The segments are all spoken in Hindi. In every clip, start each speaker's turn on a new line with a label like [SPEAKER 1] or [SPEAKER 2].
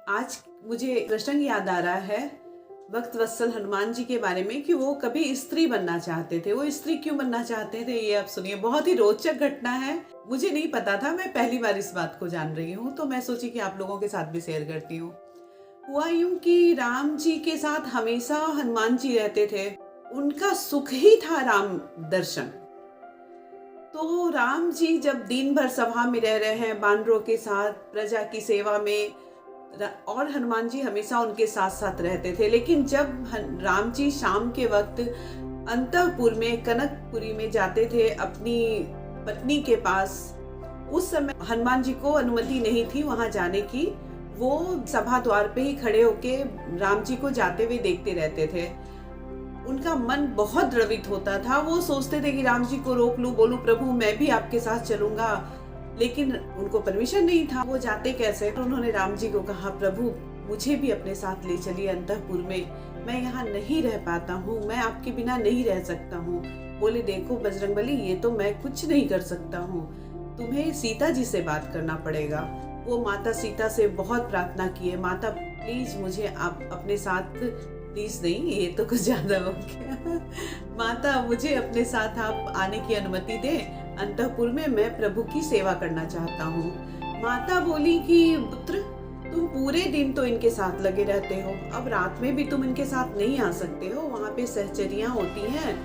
[SPEAKER 1] आज मुझे प्रसंग याद आ रहा है वक्त वत्सल हनुमान जी के बारे में कि वो कभी स्त्री बनना चाहते थे। वो स्त्री क्यों बनना चाहते थे ये आप सुनिए। बहुत ही रोचक घटना है, मुझे नहीं पता था, मैं पहली बार इस बात को जान रही हूँ, तो मैं सोची कि आप लोगों के साथ भी शेयर करती हूँ। हुआ यूं कि राम जी के साथ हमेशा हनुमान जी रहते थे। उनका सुख ही था राम दर्शन। तो राम जी जब दिन भर सभा में रह रहे हैं बानरों के साथ प्रजा की सेवा में, और हनुमान जी हमेशा उनके साथ साथ रहते थे। लेकिन जब राम जी शाम के वक्त अंतःपुर में कनकपुरी में जाते थे अपनी पत्नी के पास, उस समय हनुमान जी को अनुमति नहीं थी वहां जाने की। वो सभा द्वार पे ही खड़े होके राम जी को जाते हुए देखते रहते थे। उनका मन बहुत द्रवित होता था। वो सोचते थे कि राम जी को रोक लूं, बोलूं प्रभु मैं भी आपके साथ चलूंगा, लेकिन उनको परमिशन नहीं था। वो जाते कैसे? तो उन्होंने राम जी को कहा, प्रभु मुझे भी अपने साथ ले चलिए अंतःपुर में, मैं यहाँ नहीं रह पाता हूँ, मैं आपके बिना नहीं रह सकता हूँ। बोले देखो बजरंगबली, ये तो मैं कुछ नहीं कर सकता हूँ, तुम्हें सीता जी से बात करना पड़ेगा। वो माता सीता से बहुत प्रार्थना की है, माता प्लीज मुझे आप अपने साथ, प्लीज नहीं ये तो कुछ ज्यादा हो गया, माता मुझे अपने साथ आप आने की अनुमति दें अंतःपुर में, मैं प्रभु की सेवा करना चाहता हूँ। माता बोली कि पुत्र तुम पूरे दिन तो इनके साथ लगे रहते हो, अब रात में भी तुम इनके साथ नहीं आ सकते हो, वहाँ पे सहचरियाँ होती हैं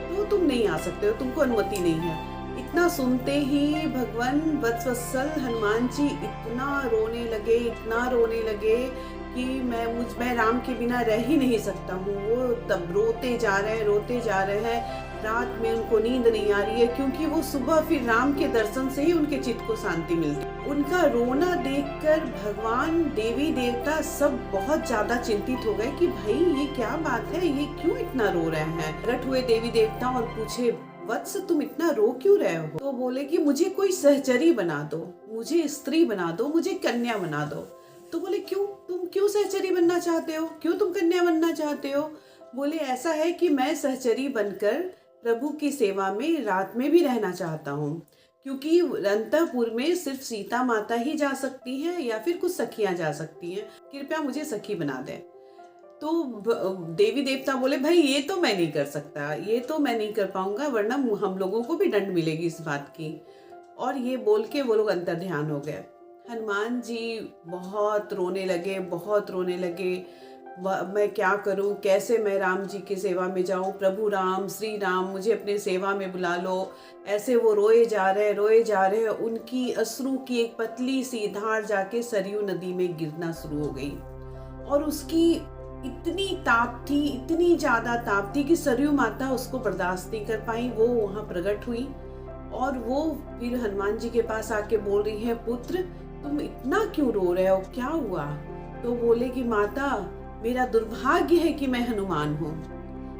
[SPEAKER 1] तो तुम नहीं आ सकते हो, तुमको अनुमति नहीं है। इतना सुनते ही भगवान वत्सवत्सल हनुमान जी इतना रोने लगे कि मैं राम के बिना रह ही नहीं सकता हूँ। वो तब रोते जा रहे हैं। रात में उनको नींद नहीं आ रही है, क्योंकि वो सुबह फिर राम के दर्शन से ही उनके चित्त को शांति मिलती। उनका रोना देखकर भगवान देवी देवता सब बहुत ज्यादा चिंतित हो गए कि भाई ये क्या बात है, ये क्यों इतना रो रहे हैं। प्रकट हुए देवी देवता और पूछे, वत्स तुम इतना रो क्यों रहे हो? तो बोले कि मुझे कोई सहचरी बना दो, मुझे स्त्री बना दो, मुझे कन्या बना दो। तो बोले क्यों, तुम क्यों सहचरी बनना चाहते हो, क्यों तुम कन्या बनना चाहते हो? बोले ऐसा है कि मैं सहचरी बनकर प्रभु की सेवा में रात में भी रहना चाहता हूँ, क्योंकि अंतःपुर में सिर्फ सीता माता ही जा सकती हैं या फिर कुछ सखियां जा सकती हैं, कृपया मुझे सखी बना दें। तो देवी देवता बोले भाई ये तो मैं नहीं कर सकता, ये तो मैं नहीं कर पाऊंगा, वरना हम लोगों को भी दंड मिलेगी इस बात की। और ये बोल के वो लोग अंतर ध्यान हो गए। हनुमान जी बहुत रोने लगे, मैं क्या करूं, कैसे मैं राम जी की सेवा में जाऊं, प्रभु राम श्री राम मुझे अपने सेवा में बुला लो। ऐसे वो रोए जा रहे। उनकी अश्रु की एक पतली सी धार जाके सरयू नदी में गिरना शुरू हो गई, और उसकी इतनी ज्यादा ताप थी कि सरयू माता उसको बर्दाश्त नहीं कर पाई। वो वहां प्रकट हुई और वो फिर हनुमान जी के पास आके बोल रही है, पुत्र तुम इतना क्यों रो रहे हो, क्या हुआ? तो बोले कि माता मेरा दुर्भाग्य है कि मैं हनुमान हूँ,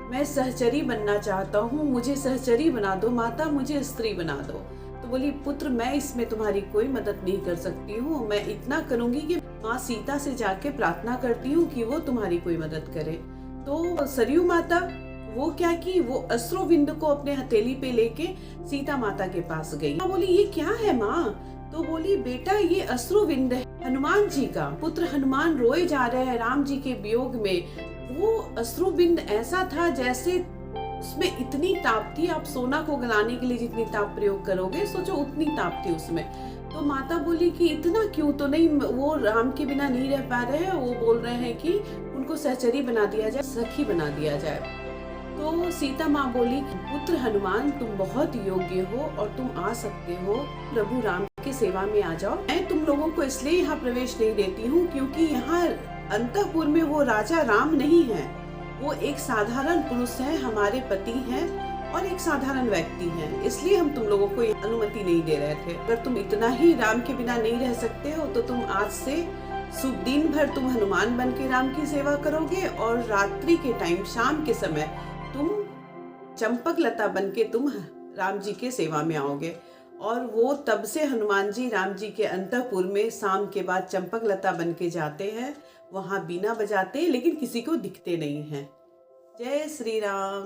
[SPEAKER 1] मैं सहचरी बनना चाहता हूँ, मुझे सहचरी बना दो माता, मुझे स्त्री बना दो। तो बोली पुत्र मैं इसमें तुम्हारी कोई मदद नहीं कर सकती हूँ, मैं इतना करूंगी कि माँ सीता से जाके प्रार्थना करती हूँ कि वो तुम्हारी कोई मदद करे। तो सरयू माता वो क्या की, वो अश्रुबिंद को अपने हथेली पे लेके सीता माता के पास गई। बोली ये क्या है माँ? तो बोली बेटा ये अश्रुबिंद है हनुमान जी का। पुत्र हनुमान रोए जा रहे हैं राम जी के वियोग में। वो अश्रुबिंद ऐसा था जैसे उसमें इतनी ताप थी, आप सोना को गलाने के लिए जितनी ताप प्रयोग करोगे सोचो उतनी ताप थी उसमें। तो माता बोली कि इतना क्यों, तो नहीं वो राम के बिना नहीं रह पा रहे हैं, वो बोल रहे हैं कि उनको सहचरी बना दिया जाए, सखी बना दिया जाए। तो सीता माँ बोली पुत्र हनुमान तुम बहुत योग्य हो और तुम आ सकते हो, प्रभु राम की सेवा में आ जाओ। मैं तुम लोगों को इसलिए यहाँ प्रवेश नहीं देती हूँ क्योंकि यहाँ अंतःपुर में वो राजा राम नहीं है, वो एक साधारण पुरुष है, हमारे पति हैं और एक साधारण व्यक्ति हैं, इसलिए हम तुम लोगों को अनुमति नहीं दे रहे थे। अगर तुम इतना ही राम के बिना नहीं रह सकते हो तो तुम आज से दिन भर तुम हनुमान बन के राम की सेवा करोगे, और रात्रि के टाइम शाम के समय तुम चंपक लता बन के तुम राम जी के सेवा में आओगे। और वो तब से हनुमान जी राम जी के अंतःपुर में शाम के बाद चंपक लता बन के जाते हैं, वहां बीना बजाते लेकिन किसी को दिखते नहीं हैं। जय श्री राम।